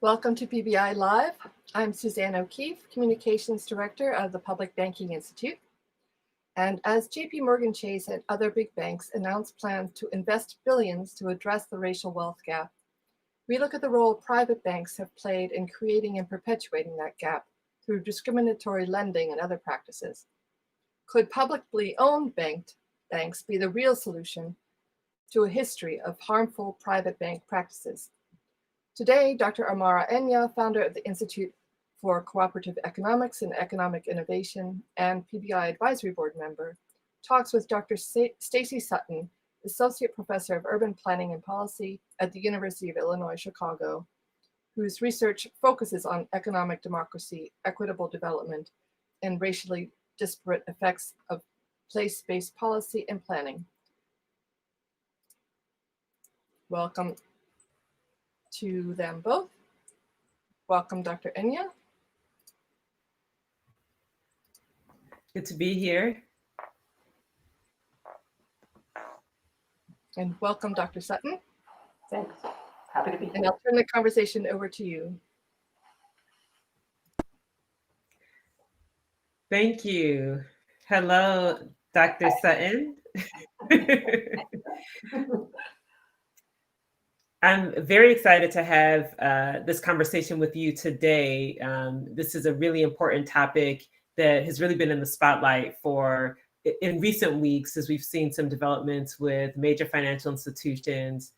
Welcome to PBI Live. I'm Suzanne O'Keefe, Communications Director of the Public Banking Institute. And as JPMorgan Chase and other big banks announce plans to invest billions to address the racial wealth gap, we look at the role private banks have played in creating and perpetuating that gap through discriminatory lending and other practices. Could publicly owned banks be the real solution to a history of harmful private bank practices? Today, Dr. Amara Enyia, founder of the Institute for Cooperative Economics and Economic Innovation and PBI Advisory Board member, talks with Dr. Stacey Sutton, Associate Professor of Urban Planning and Policy at the University of Illinois, Chicago, whose research focuses on economic democracy, equitable development, and racially disparate effects of place-based policy and planning. Welcome to them both. Welcome, Dr. Enyia. Good to be here. And welcome, Dr. Sutton. Thanks. Happy to be here. And I'll turn the conversation over to you. Thank you. Hello, Dr. Sutton. I'm very excited to have this conversation with you today. This is a really important topic that has really been in the spotlight in recent weeks, as we've seen some developments with major financial institutions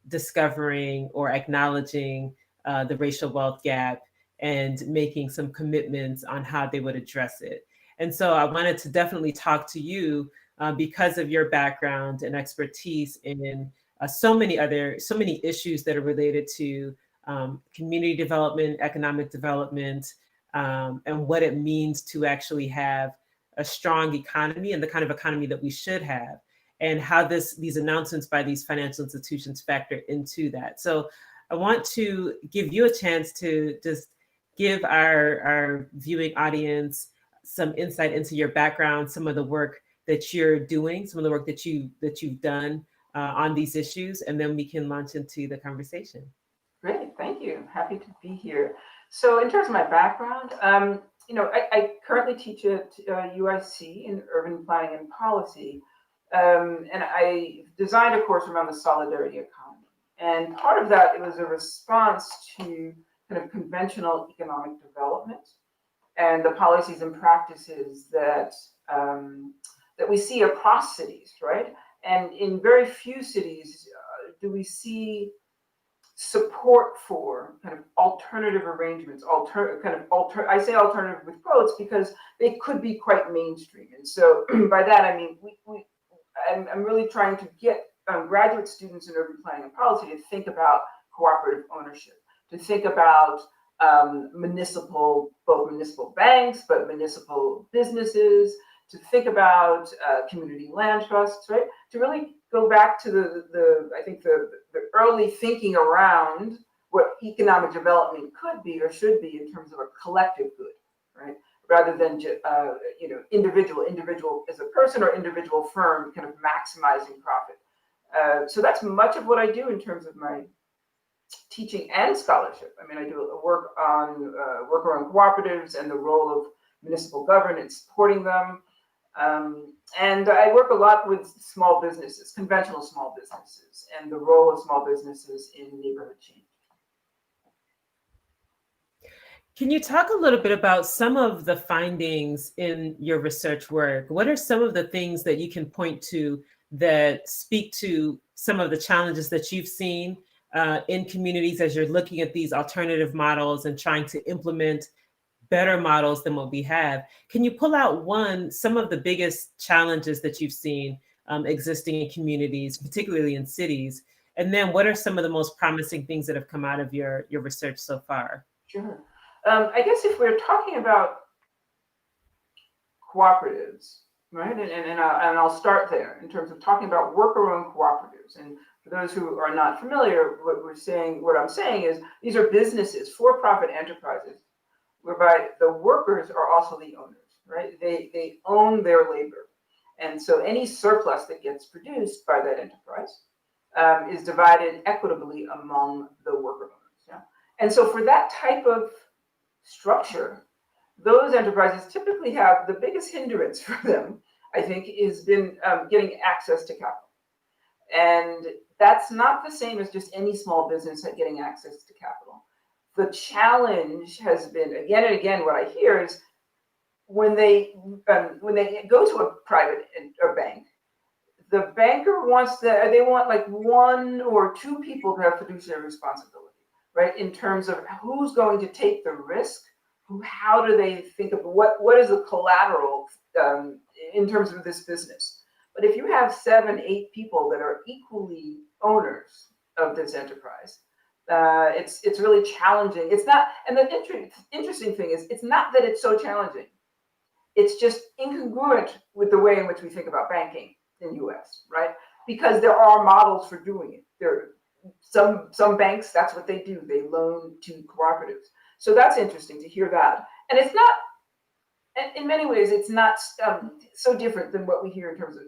discovering or acknowledging the racial wealth gap and making some commitments on how they would address it. And so I wanted to definitely talk to you because of your background and expertise in so many issues that are related to community development, economic development, and what it means to actually have a strong economy and the kind of economy that we should have, and how these announcements by these financial institutions factor into that. So I want to give you a chance to just give our viewing audience some insight into your background, some of the work that you're doing, some of the work that you've done on these issues, and then we can launch into the conversation. Great, thank you. Happy to be here. So in terms of my background, I currently teach at UIC in urban planning and policy, and I designed a course around the solidarity economy. And part of that, it was a response to kind of conventional economic development and the policies and practices that we see across cities, right? And in very few cities do we see support for kind of alternative arrangements, I say alternative with quotes because they could be quite mainstream. And so by that, I mean, I'm really trying to get graduate students in urban planning and policy to think about cooperative ownership, to think about both municipal banks, but municipal businesses, to think about community land trusts, right? To really go back to the early thinking around what economic development could be or should be in terms of a collective good, right? Rather than individual as a person or individual firm kind of maximizing profit. So that's much of what I do in terms of my teaching and scholarship. I mean, I do work around cooperatives and the role of municipal government supporting them. And I work a lot with small businesses, conventional small businesses, and the role of small businesses in neighborhood change. Can you talk a little bit about some of the findings in your research work? What are some of the things that you can point to that speak to some of the challenges that you've seen in communities as you're looking at these alternative models and trying to implement better models than what we have? Can you pull out some of the biggest challenges that you've seen existing in communities, particularly in cities? And then what are some of the most promising things that have come out of your research so far? Sure. I guess if we're talking about cooperatives, right? And I'll start there in terms of talking about worker-owned cooperatives. And for those who are not familiar, what I'm saying is these are businesses, for-profit enterprises, whereby the workers are also the owners, right? They own their labor. And so any surplus that gets produced by that enterprise is divided equitably among the worker owners. Yeah? And so for that type of structure, those enterprises typically have the biggest hindrance for them, I think, has been getting access to capital. And that's not the same as just any small business at getting access to capital. The challenge has been, again and again, what I hear is when they go to a private or bank, the banker they want like one or two people to have fiduciary responsibility, right? In terms of who's going to take the risk, how do they think of what is the collateral in terms of this business? But if you have 7, 8 people that are equally owners of this enterprise, it's really challenging. It's not, and the interesting thing is, it's not that it's so challenging. It's just incongruent with the way in which we think about banking in the U.S., right? Because there are models for doing it. There, some banks, that's what they do. They loan to cooperatives. So that's interesting to hear that. And it's not, in many ways, it's not so different than what we hear in terms of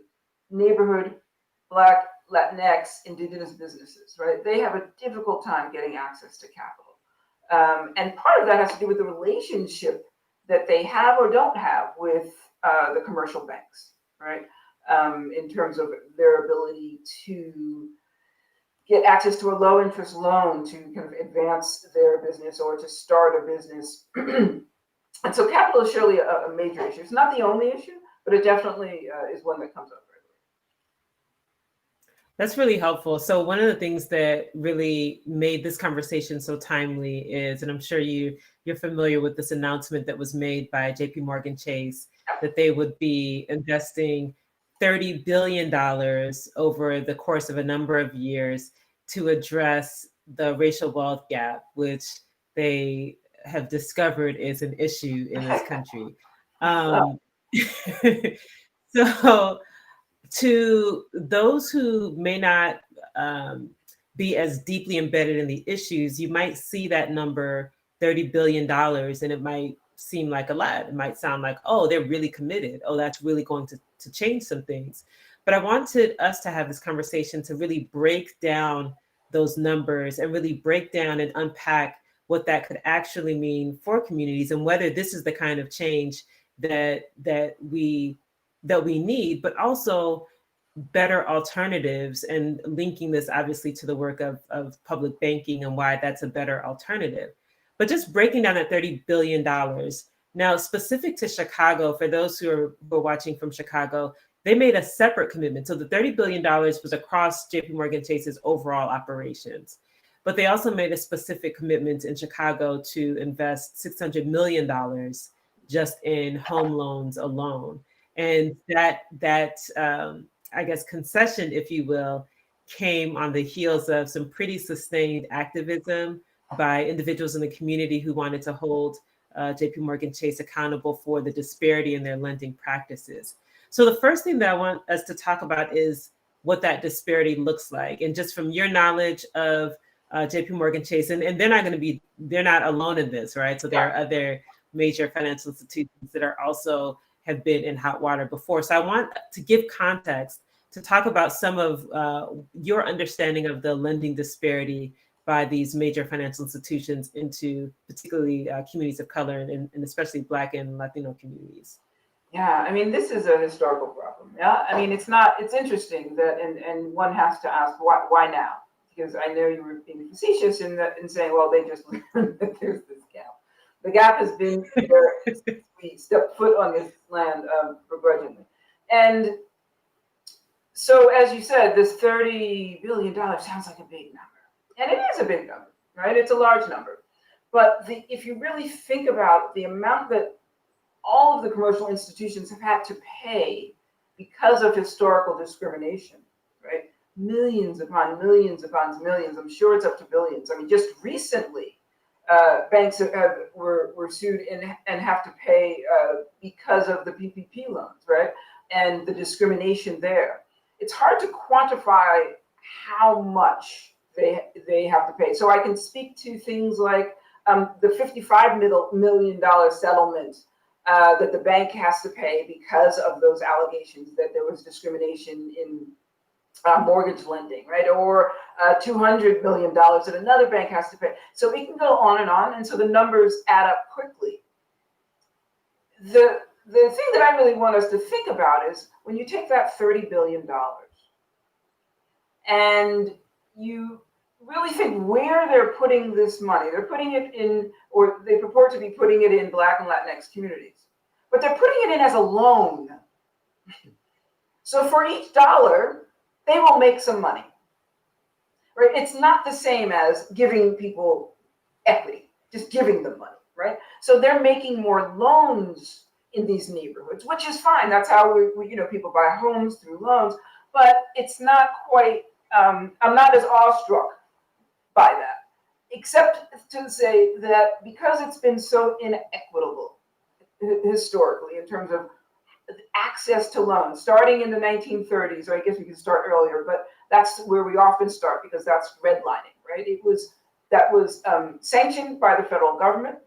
neighborhood, Black, Latinx, indigenous businesses, right? They have a difficult time getting access to capital. And part of that has to do with the relationship that they have or don't have with the commercial banks, right? In terms of their ability to get access to a low interest loan to kind of advance their business or to start a business. And so capital is surely a major issue. It's not the only issue, but it definitely is one that comes up regularly. That's really helpful. So one of the things that really made this conversation so timely is, and I'm sure you're familiar with this announcement that was made by JPMorgan Chase, that they would be investing $30 billion over the course of a number of years to address the racial wealth gap, which they have discovered is an issue in this country. So to those who may not be as deeply embedded in the issues, you might see that number, $30 billion, and it might seem like a lot. It might sound like, oh, they're really committed. Oh, that's really going to change some things. But I wanted us to have this conversation to really break down those numbers and really break down and unpack what that could actually mean for communities and whether this is the kind of change that we need, but also better alternatives, and linking this obviously to the work of public banking and why that's a better alternative. But just breaking down that $30 billion. Now, specific to Chicago, for those who are watching from Chicago, they made a separate commitment. So the $30 billion was across JPMorgan Chase's overall operations. But they also made a specific commitment in Chicago to invest $600 million just in home loans alone. And that I guess, concession, if you will, came on the heels of some pretty sustained activism by individuals in the community who wanted to hold JPMorgan Chase accountable for the disparity in their lending practices. So the first thing that I want us to talk about is what that disparity looks like. And just from your knowledge of JPMorgan Chase, and they're not alone in this, right? So there are other major financial institutions that are also have been in hot water before. So I want to give context to talk about some of your understanding of the lending disparity by these major financial institutions into particularly communities of color and especially Black and Latino communities. Yeah, I mean, this is a historical problem. Yeah, I mean, it's interesting that, and one has to ask why now? Because I know you were being facetious in saying, well, they just learned that there's this gap. The gap has been there since we stepped foot on this land begrudgingly. And so, as you said, this $30 billion sounds like a big number. And it is a big number, right? It's a large number. But if you really think about the amount that all of the commercial institutions have had to pay because of historical discrimination, right? Millions upon millions upon millions. I'm sure it's up to billions. I mean, just recently, banks were sued and have to pay because of the PPP loans, right? And the discrimination there. It's hard to quantify how much they have to pay. So I can speak to things like the $55 million settlement that the bank has to pay because of those allegations that there was discrimination mortgage lending, right? Or $200 million that another bank has to pay. So we can go on, and so the numbers add up quickly. The thing that I really want us to think about is when you take that $30 billion and you really think where they're putting this money. They're putting it in, or they purport to be putting it in Black and Latinx communities, but they're putting it in as a loan. So for each dollar, they will make some money, right? It's not the same as giving people equity, just giving them money, right? So they're making more loans in these neighborhoods, which is fine. That's how we people buy homes through loans, but it's not quite, I'm not as awestruck by that, except to say that because it's been so inequitable historically in terms of access to loans, starting in the 1930s, or I guess we could start earlier, but that's where we often start because that's redlining, right? That was sanctioned by the federal government,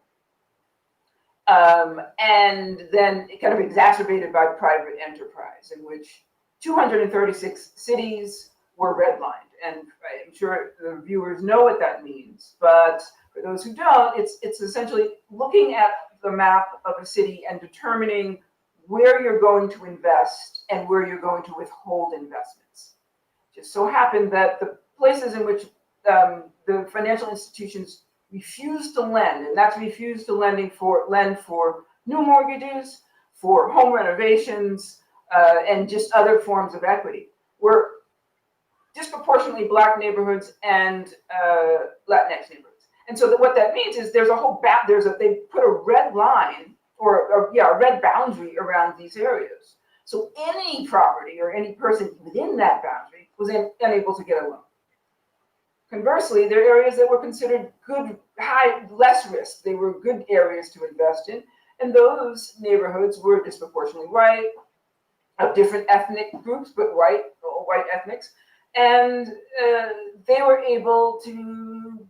and then kind of exacerbated by private enterprise, in which 236 cities were redlined. And I'm sure the viewers know what that means, but for those who don't, it's essentially looking at the map of a city and determining where you're going to invest and where you're going to withhold investments. Just so happened that the places in which the financial institutions refuse to lend, and that's refuse to lend for new mortgages, for home renovations, and just other forms of equity, were disproportionately Black neighborhoods and Latinx neighborhoods. And so what that means is there's a whole they put a red line or a red boundary around these areas. So any property or any person within that boundary was unable to get a loan. Conversely, there are areas that were considered good, less risk. They were good areas to invest in. And those neighborhoods were disproportionately white, of different ethnic groups, but white ethnics. And they were able to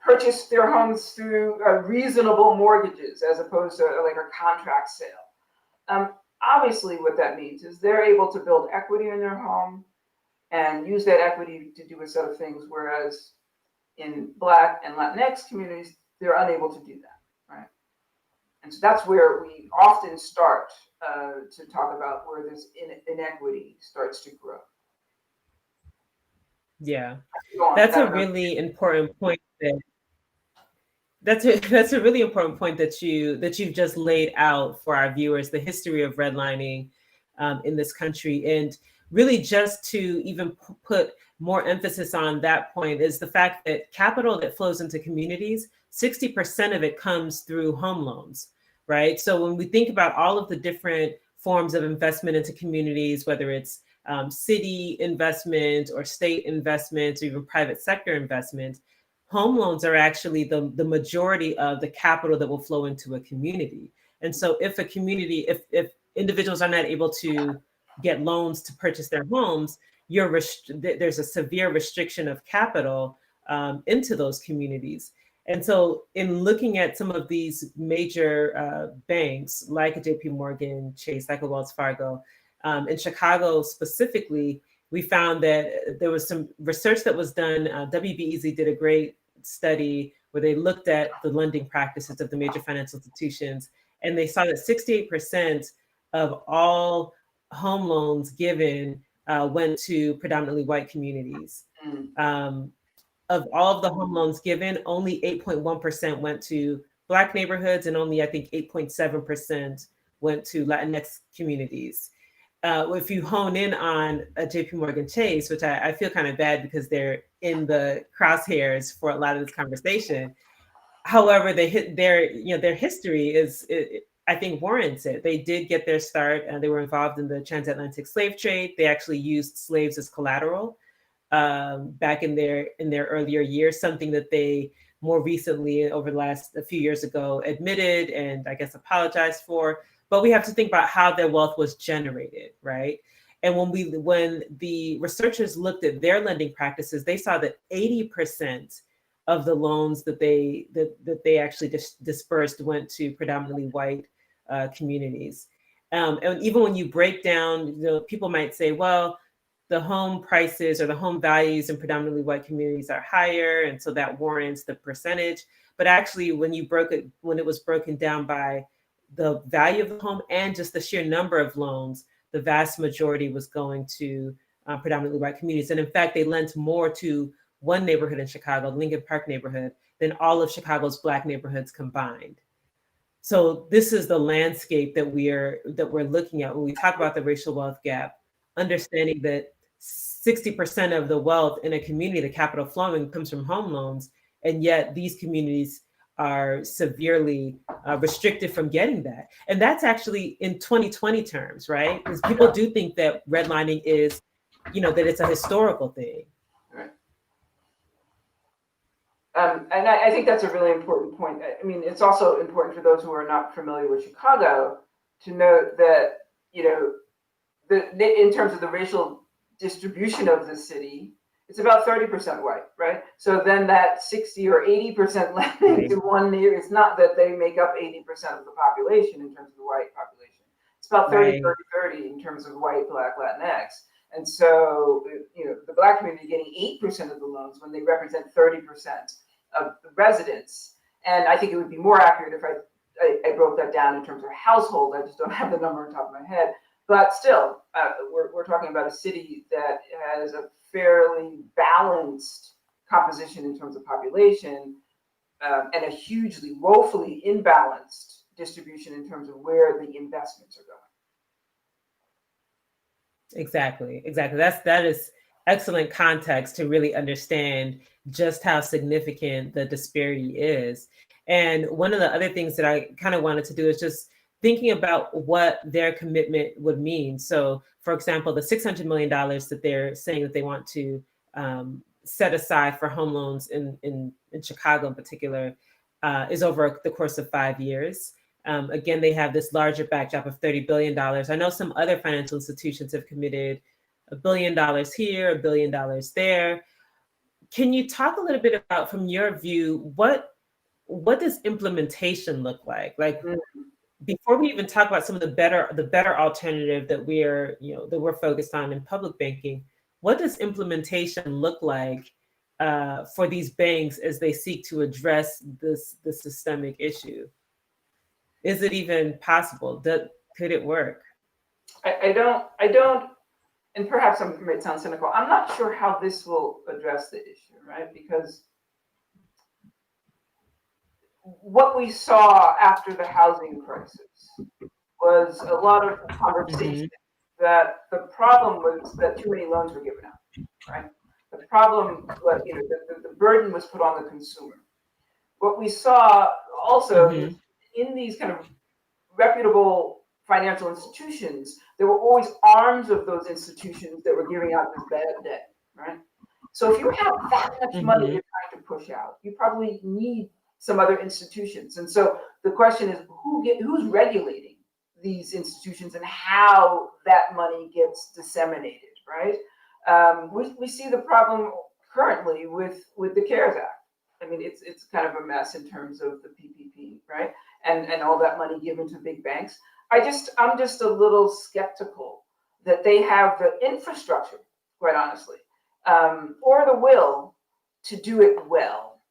purchase their homes through reasonable mortgages as opposed to like a contract sale. Obviously, what that means is they're able to build equity in their home and use that equity to do a set of things, whereas in Black and Latinx communities, they're unable to do that, right? And so that's where we often start to talk about where this inequity starts to grow. Yeah, that's a really important point. That's a really important point that you've just laid out for our viewers, the history of redlining in this country. And really just to even put more emphasis on that point is the fact that capital that flows into communities, 60% of it comes through home loans, right? So when we think about all of the different forms of investment into communities, whether it's city investment or state investment or even private sector investment, home loans are actually the majority of the capital that will flow into a community. And so if a community, if individuals are not able to get loans to purchase their homes, there's a severe restriction of capital into those communities. And so in looking at some of these major banks, like a JPMorgan Chase, like a Wells Fargo, in Chicago specifically, we found that there was some research that was done. WBEZ did a great study where they looked at the lending practices of the major financial institutions, and they saw that 68% of all home loans given went to predominantly white communities. Of all of the home loans given, only 8.1% went to Black neighborhoods, and only I think 8.7% went to Latinx communities. If you hone in on a JPMorgan Chase, which I feel kind of bad because they're in the crosshairs for a lot of this conversation. However, their history is, I think, warrants it. They did get their start, and they were involved in the transatlantic slave trade. They actually used slaves as collateral back in their earlier years, something that they more recently, over the last a few years ago, admitted and I guess apologized for. But we have to think about how their wealth was generated, right? And when the researchers looked at their lending practices, they saw that 80% of the loans that they actually dispersed went to predominantly white communities. And even when you break down, people might say, well, the home prices or the home values in predominantly white communities are higher, and so that warrants the percentage. But actually, when it was broken down by the value of the home and just the sheer number of loans, the vast majority was going to predominantly white communities. And in fact, they lent more to one neighborhood in Chicago, Lincoln Park neighborhood, than all of Chicago's Black neighborhoods combined. So this is the landscape that we're looking at when we talk about the racial wealth gap, understanding that 60% of the wealth in a community, the capital flowing, comes from home loans, and yet these communities are severely restricted from getting that. And that's actually in 2020 terms, right? Because people do think that redlining is, that it's a historical thing. Right. And I think that's a really important point. I mean, it's also important for those who are not familiar with Chicago to note that, in terms of the racial distribution of the city, it's about 30% white, right? So then that 60 or 80% lending to one near, it's not that they make up 80% of the population in terms of the white population. It's about 30, 30, 30 in terms of white, Black, Latinx. And so, the Black community getting 8% of the loans when they represent 30% of the residents. And I think it would be more accurate if I broke that down in terms of household. I just don't have the number on top of my head. But still, we're talking about a city that has a fairly balanced composition in terms of population, and a hugely, woefully imbalanced distribution in terms of where the investments are going. Exactly. That is excellent context to really understand just how significant the disparity is. And one of the other things that I kind of wanted to do is just thinking about what their commitment would mean. So, for example, the $600 million that they're saying that they want to set aside for home loans in Chicago in particular is over the course of 5 years. Again, they have this larger backdrop of $30 billion. I know some other financial institutions have committed $1 billion here, $1 billion there. Can you talk a little bit about, from your view, what does implementation look like? Like, before we even talk about some of the better alternative that we're focused on in public banking, what does implementation look like for these banks as they seek to address this systemic issue? Is it even possible? Could it work? I don't, and perhaps I might sound cynical, I'm not sure how this will address the issue, right? Because what we saw after the housing crisis was a lot of conversation that the problem was that too many loans were given out, right? The problem was, the burden was put on the consumer. What we saw also is in these kind of reputable financial institutions, there were always arms of those institutions that were giving out this bad debt, right? So if you have that much money you're trying to push out, you probably need some other institutions. And so the question is, who's regulating these institutions and how that money gets disseminated, right? We see the problem currently with the CARES Act. I mean, it's kind of a mess in terms of the PPP, right? And all that money given to big banks. I'm just a little skeptical that they have the infrastructure, quite honestly, or the will to do it well,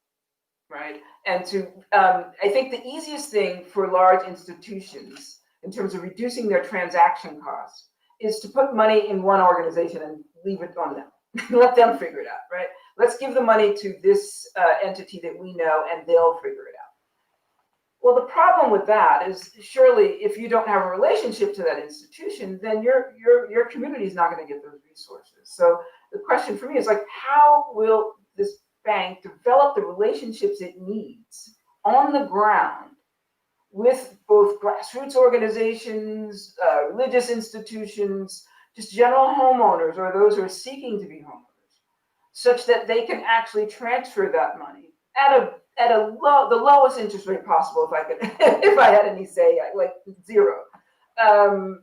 right? And I think the easiest thing for large institutions in terms of reducing their transaction costs is to put money in one organization and leave it on them. Let them figure it out, right? Let's give the money to this entity that we know and they'll figure it out. Well, the problem with that is surely if you don't have a relationship to that institution, then your community is not going to get those resources. So the question for me is like, how will this bank develop the relationships it needs on the ground with both grassroots organizations, religious institutions, just general homeowners or those who are seeking to be homeowners, such that they can actually transfer that money at the lowest interest rate possible, if I had any say, like zero, and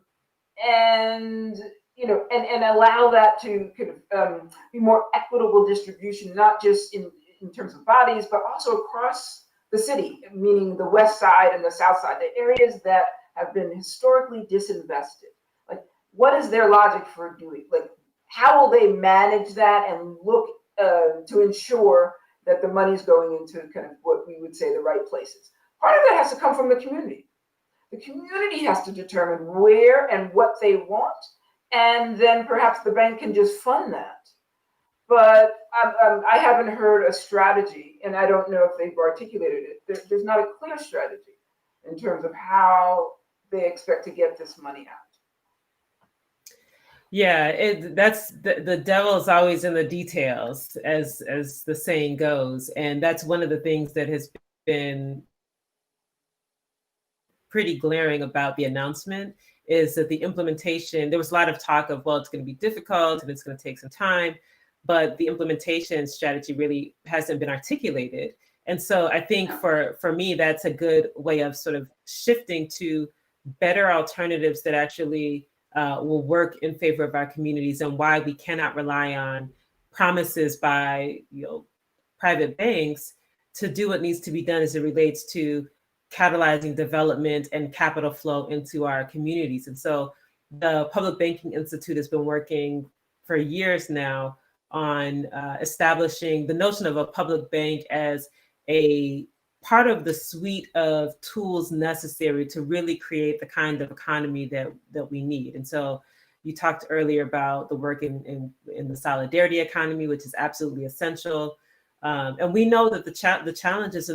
allow that to kind of be more equitable distribution, not just in terms of bodies, but also across the city, meaning the west side and the south side, the areas that have been historically disinvested. Like, what is their logic for doing? Like, how will they manage that and look to ensure that the money's going into kind of what we would say the right places? Part of that has to come from the community. The community has to determine where and what they want, and then perhaps the bank can just fund that. But I haven't heard a strategy, and I don't know if they've articulated it. There's not a clear strategy in terms of how they expect to get this money out. Yeah, that's the devil is always in the details, as the saying goes, and that's one of the things that has been pretty glaring about the announcement is that the implementation. There was a lot of talk of, well, it's going to be difficult and it's going to take some time, but the implementation strategy really hasn't been articulated. And so I think for me, that's a good way of sort of shifting to better alternatives that actually will work in favor of our communities, and why we cannot rely on promises by private banks to do what needs to be done as it relates to catalyzing development and capital flow into our communities. And so the Public Banking Institute has been working for years now on establishing the notion of a public bank as a part of the suite of tools necessary to really create the kind of economy that we need. And so you talked earlier about the work in the solidarity economy, which is absolutely essential. And we know that the challenges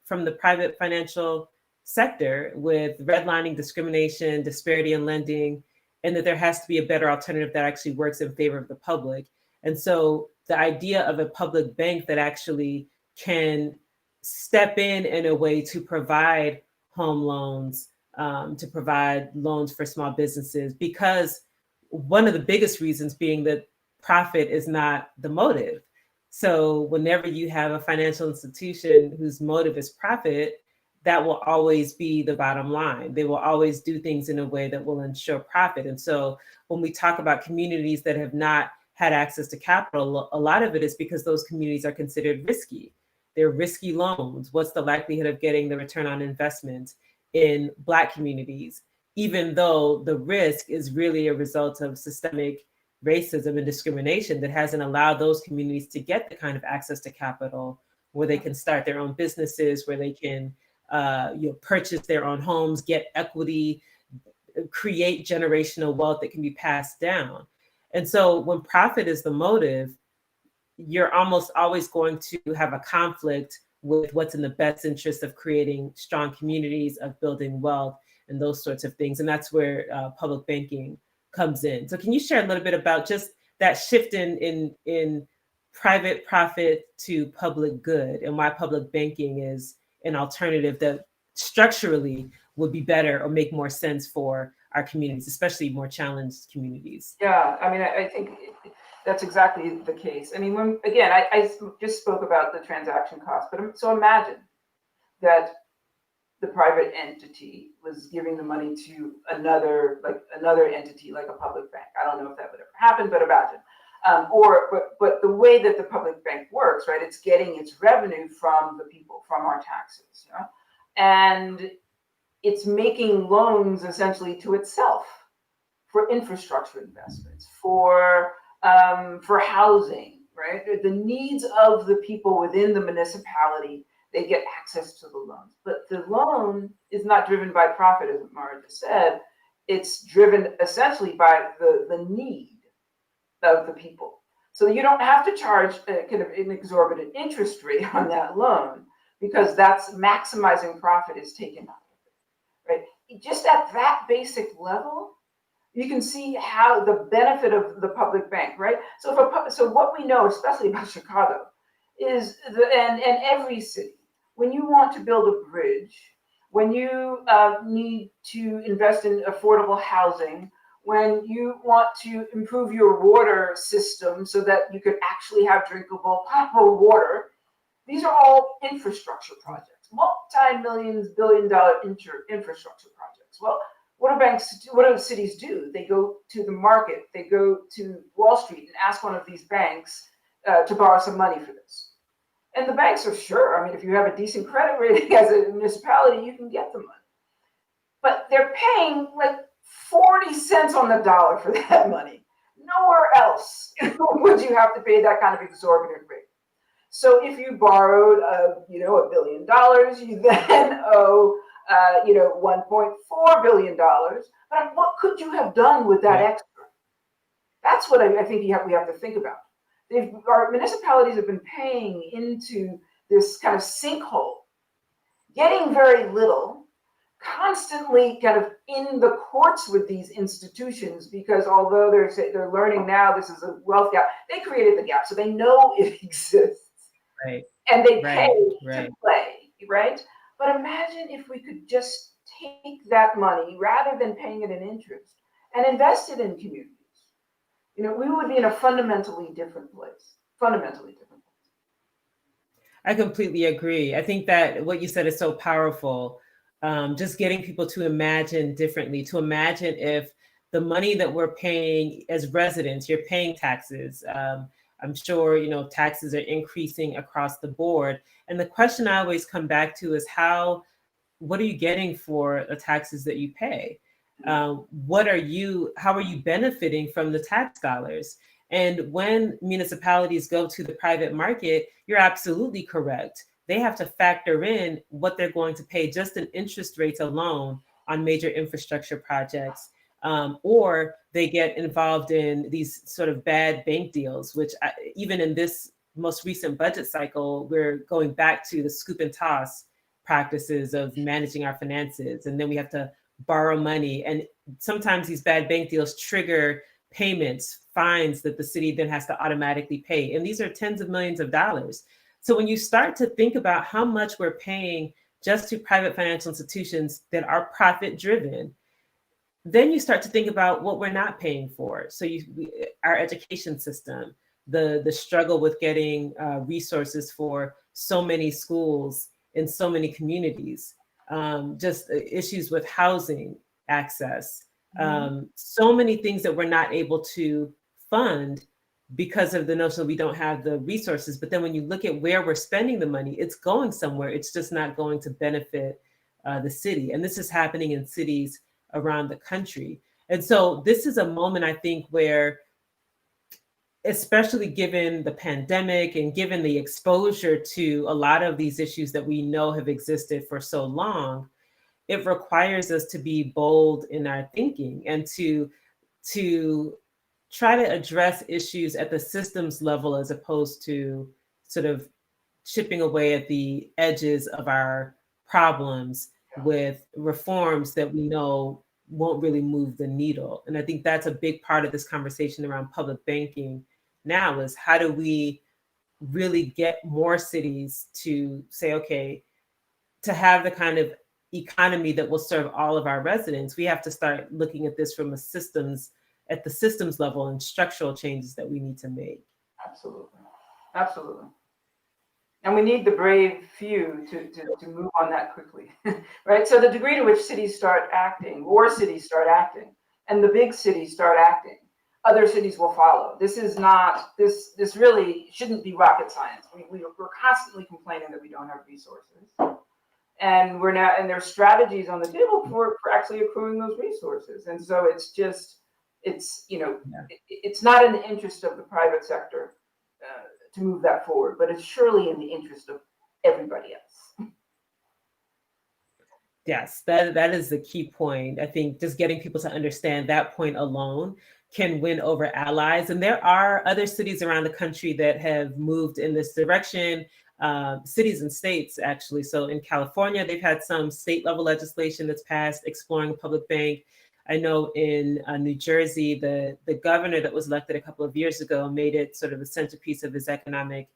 from the private financial sector with redlining, discrimination, disparity in lending, and that there has to be a better alternative that actually works in favor of the public. And so the idea of a public bank that actually can step in a way to provide home loans, to provide loans for small businesses, because one of the biggest reasons being that profit is not the motive. So whenever you have a financial institution whose motive is profit, that will always be the bottom line. They will always do things in a way that will ensure profit. And so when we talk about communities that have not had access to capital, a lot of it is because those communities are considered risky. They're risky loans. What's the likelihood of getting the return on investment in Black communities, even though the risk is really a result of systemic racism and discrimination that hasn't allowed those communities to get the kind of access to capital where they can start their own businesses, where they can purchase their own homes, get equity, create generational wealth that can be passed down. And so when profit is the motive, you're almost always going to have a conflict with what's in the best interest of creating strong communities, of building wealth, and those sorts of things. And that's where public banking comes in. So can you share a little bit about just that shift in private profit to public good, and why public banking is an alternative that structurally would be better or make more sense for our communities, especially more challenged communities? Yeah, I mean, I think that's exactly the case. I mean, I just spoke about the transaction cost, but so imagine that the private entity was giving the money to another entity, like a public bank. I don't know if that would ever happen, but imagine. But the way that the public bank works, right? It's getting its revenue from the people, from our taxes, and it's making loans essentially to itself for infrastructure investments, for housing, right? The needs of the people within the municipality, they get access to the loans. But the loan is not driven by profit, as Amara just said. It's driven essentially by the need of the people. So you don't have to charge kind of an exorbitant interest rate on that loan, because that's maximizing profit is taken out of it, right? Just at that basic level, you can see how the benefit of the public bank, right? So what we know, especially about Chicago, is and every city, when you want to build a bridge, when you need to invest in affordable housing, when you want to improve your water system so that you could actually have drinkable, potable water, these are all infrastructure projects, multi-millions, billion-dollar infrastructure projects. Well, what do cities do? They go to the market, they go to Wall Street and ask one of these banks to borrow some money for this. And the banks are sure. I mean, if you have a decent credit rating as a municipality, you can get the money. But they're paying like 40 cents on the dollar for that money. Nowhere else would you have to pay that kind of exorbitant rate. So if you borrowed, $1 billion, you then owe, $1.4 billion. But what could you have done with that extra? That's what I think we have to think about. Our municipalities have been paying into this kind of sinkhole, getting very little, constantly kind of in the courts with these institutions, because although they're learning now this is a wealth gap, they created the gap, so they know it exists. Right. And they pay to play, right? But imagine if we could just take that money rather than paying it in interest and invest it in communities. We would be in a fundamentally different place. I completely agree. I think that what you said is so powerful. Just getting people to imagine differently, to imagine if the money that we're paying as residents, you're paying taxes. I'm sure, taxes are increasing across the board. And the question I always come back to is what are you getting for the taxes that you pay? How are you benefiting from the tax dollars? And when municipalities go to the private market, you're absolutely correct. They have to factor in what they're going to pay just in interest rates alone on major infrastructure projects. Or they get involved in these sort of bad bank deals, which even in this most recent budget cycle, we're going back to the scoop and toss practices of managing our finances. And then we have to borrow money. And sometimes these bad bank deals trigger payments, fines that the city then has to automatically pay. And these are tens of millions of dollars. So when you start to think about how much we're paying just to private financial institutions that are profit driven, then you start to think about what we're not paying for. So our education system, the struggle with getting resources for so many schools in so many communities, just issues with housing access, so many things that we're not able to fund because of the notion that we don't have the resources. But then when you look at where we're spending the money, it's going somewhere. It's just not going to benefit the city. And this is happening in cities around the country. And so this is a moment, I think, where, especially given the pandemic and given the exposure to a lot of these issues that we know have existed for so long, it requires us to be bold in our thinking and to try to address issues at the systems level, as opposed to sort of chipping away at the edges of our problems with reforms that we know won't really move the needle. And I think that's a big part of this conversation around public banking now, is how do we really get more cities to say, okay, to have the kind of economy that will serve all of our residents, we have to start looking at this from the systems level and structural changes that we need to make. Absolutely. And we need the brave few to move on that quickly, right? So the degree to which cities start acting, and the big cities start acting, other cities will follow. This really shouldn't be rocket science. We're constantly complaining that we don't have resources. And there's strategies on the table for actually accruing those resources. And so it's not in the interest of the private sector to move that forward, but it's surely in the interest of everybody else. Yes, that is the key point. I think just getting people to understand that point alone can win over allies. And there are other cities around the country that have moved in this direction, cities and states, actually. So in California, they've had some state level legislation that's passed exploring a public bank. I know in New Jersey, the governor that was elected a couple of years ago made it sort of a centerpiece of his economic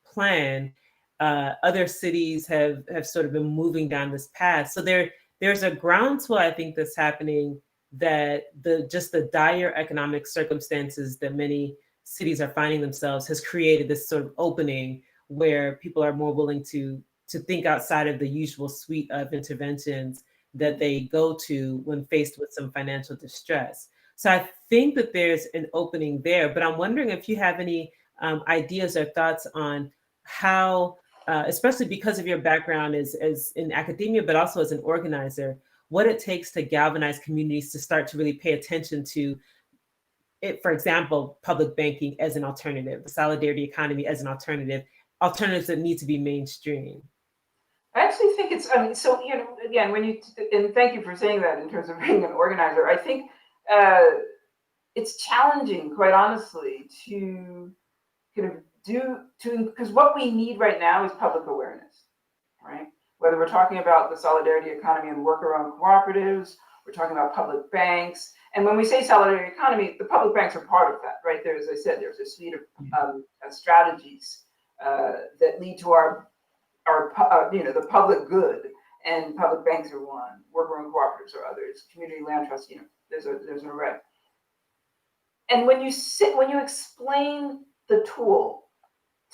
plan. Other cities have sort of been moving down this path. So there's a groundswell, I think, that's happening, that the dire economic circumstances that many cities are finding themselves has created this sort of opening where people are more willing to think outside of the usual suite of interventions that they go to when faced with some financial distress. So I think that there's an opening there, but I'm wondering if you have any ideas or thoughts on how, especially because of your background as in academia, but also as an organizer, what it takes to galvanize communities to start to really pay attention to for example, public banking as an alternative, the solidarity economy as an alternative, alternatives that need to be mainstream? I actually think it's, I mean, so, again, and thank you for saying that in terms of being an organizer, I think it's challenging, quite honestly, to kind of because what we need right now is public awareness, right? Whether we're talking about the solidarity economy and worker-owned cooperatives, we're talking about public banks. And when we say solidarity economy, the public banks are part of that, right? As I said, there's a suite of strategies that lead to our the public good, and public banks are one, worker-owned cooperatives are others, community land trusts, there's an array. And when you explain the tool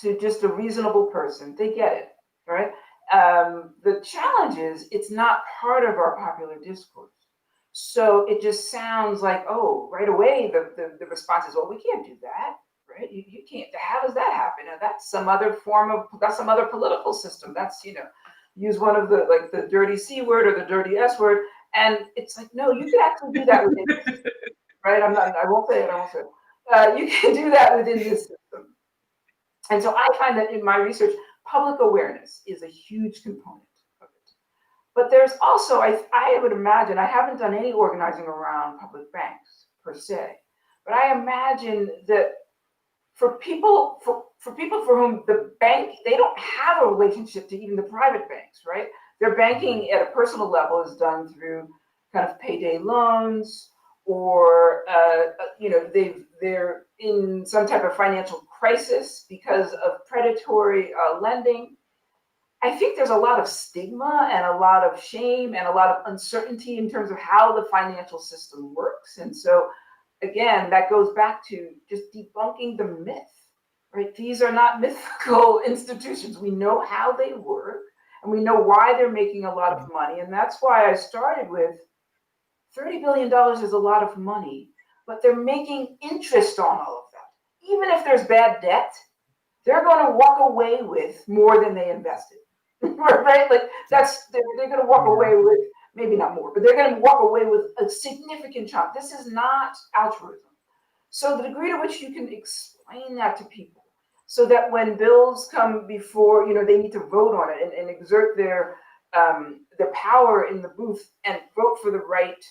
to just a reasonable person, they get it, right? The challenge is it's not part of our popular discourse. So it just sounds like, oh, right away, the response is, well, we can't do that, right? You can't, how does that happen? Now, that's some other political system. That's, use one of the dirty C word or the dirty S word. And it's like, no, you can actually do that within this system, right? I won't say it. You can do that within this system. And so I find that in my research, public awareness is a huge component of it. But there's also, I would imagine, I haven't done any organizing around public banks per se, but I imagine that for people for whom the bank, they don't have a relationship to even the private banks, right? Their banking at a personal level is done through kind of payday loans, or they're in some type of financial crisis because of predatory lending. I think there's a lot of stigma and a lot of shame and a lot of uncertainty in terms of how the financial system works. And so, again, that goes back to just debunking the myth, right? These are not mythical institutions. We know how they work, and we know why they're making a lot of money. And that's why I started with $30 billion is a lot of money, but they're making interest on all of that. Even if there's bad debt, they're going to walk away with more than they invested, right? Like they're going to walk away with, maybe not more, but they're going to walk away with a significant chunk. This is not altruism. So the degree to which you can explain that to people, so that when bills come before, they need to vote on it and exert their power in the booth and vote for the right,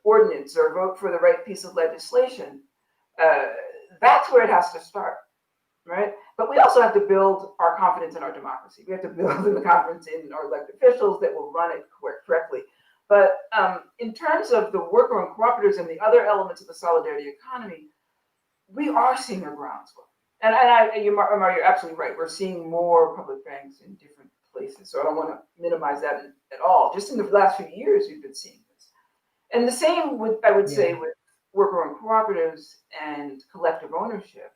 ordinance or vote for the right piece of legislation, that's where it has to start, right? But we also have to build our confidence in our democracy. We have to build in the confidence in our elected officials that will run it correctly. But in terms of the worker-owned cooperatives and the other elements of the solidarity economy, we are seeing a groundswell. And Amara, you're absolutely right. We're seeing more public banks in different places. So I don't want to minimize that at all. Just in the last few years, we've been seeing this. And the same I would say with worker-owned cooperatives and collective ownership.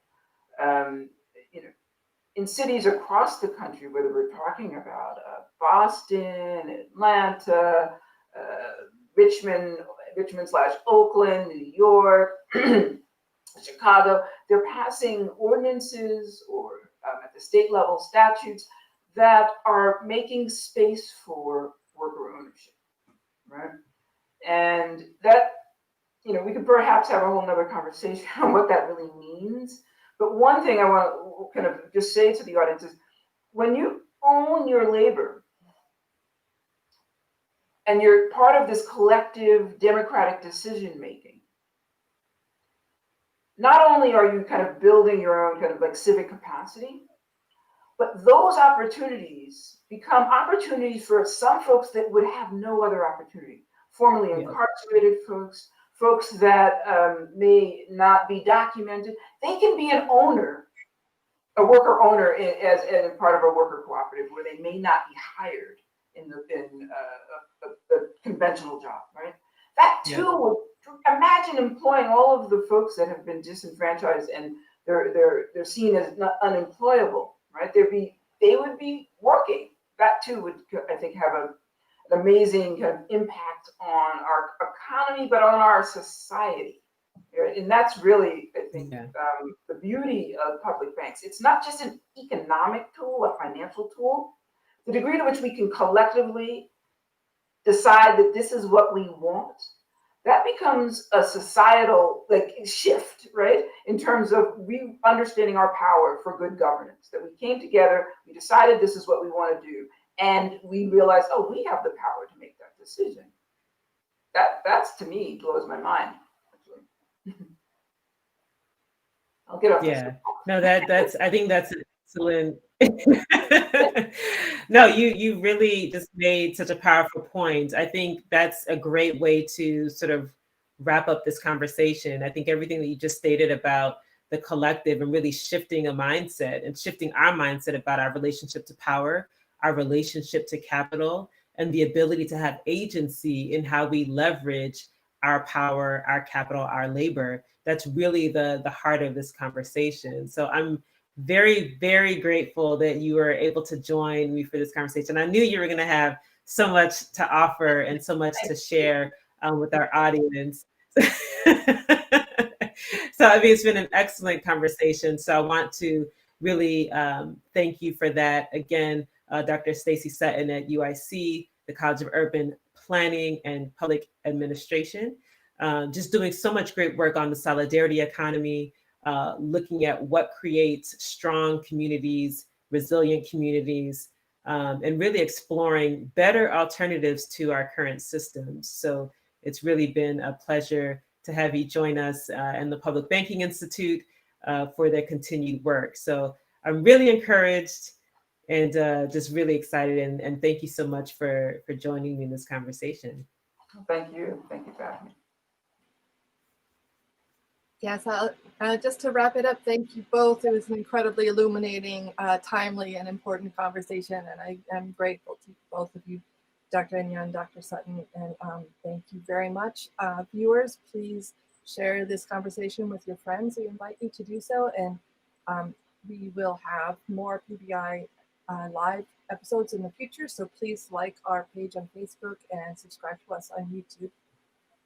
In cities across the country, whether we're talking about Boston, Atlanta, Richmond/Oakland, New York, Chicago, they're passing ordinances or at the state level statutes that are making space for worker ownership, right? And that, we could perhaps have a whole nother conversation on what that really means. But one thing I want to kind of just say to the audience is, when you own your labor and you're part of this collective democratic decision making, not only are you kind of building your own kind of like civic capacity, but those opportunities become opportunities for some folks that would have no other opportunity. Formerly incarcerated folks that may not be documented, they can be a worker owner as part of a worker cooperative where they may not be hired in a conventional job, right? That too would, imagine employing all of the folks that have been disenfranchised and they're seen as unemployable, right? They would be working. That too would, I think, have an amazing kind of impact on our economy, but on our society. Right? And that's really, I think, the beauty of public banks. It's not just an economic tool, a financial tool. The degree to which we can collectively decide that this is what we want, that becomes a societal shift, right? In terms of understanding our power for good governance, that we came together, we decided this is what we want to do, and we realized, oh, we have the power to make that decision. That's to me blows my mind. Actually. I'll get off. Yeah, no, that's I think that's excellent. No, you really just made such a powerful point. I think that's a great way to sort of wrap up this conversation. I think everything that you just stated about the collective and really shifting a mindset and shifting our mindset about our relationship to power, our relationship to capital, and the ability to have agency in how we leverage our power, our capital, our labor. That's really the heart of this conversation. So I'm very, very grateful that you were able to join me for this conversation. I knew you were going to have so much to offer and so much to share with our audience. So I mean, it's been an excellent conversation. So I want to really thank you for that. Again, Dr. Stacey Sutton at UIC, the College of Urban Planning and Public Administration, just doing so much great work on the solidarity economy, looking at what creates strong communities, resilient communities, and really exploring better alternatives to our current systems. So it's really been a pleasure to have you join us and the Public Banking Institute for their continued work. So I'm really encouraged and just really excited. And thank you so much for joining me in this conversation. Thank you. Thank you for having me. Yes, just to wrap it up, thank you both. It was an incredibly illuminating, timely, and important conversation, and I am grateful to both of you, Dr. Enyia and Dr. Sutton, and thank you very much. Viewers, please share this conversation with your friends. We invite you to do so, and we will have more PBI live episodes in the future, so please like our page on Facebook and subscribe to us on YouTube.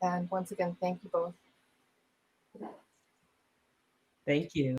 And once again, thank you both. Thank you.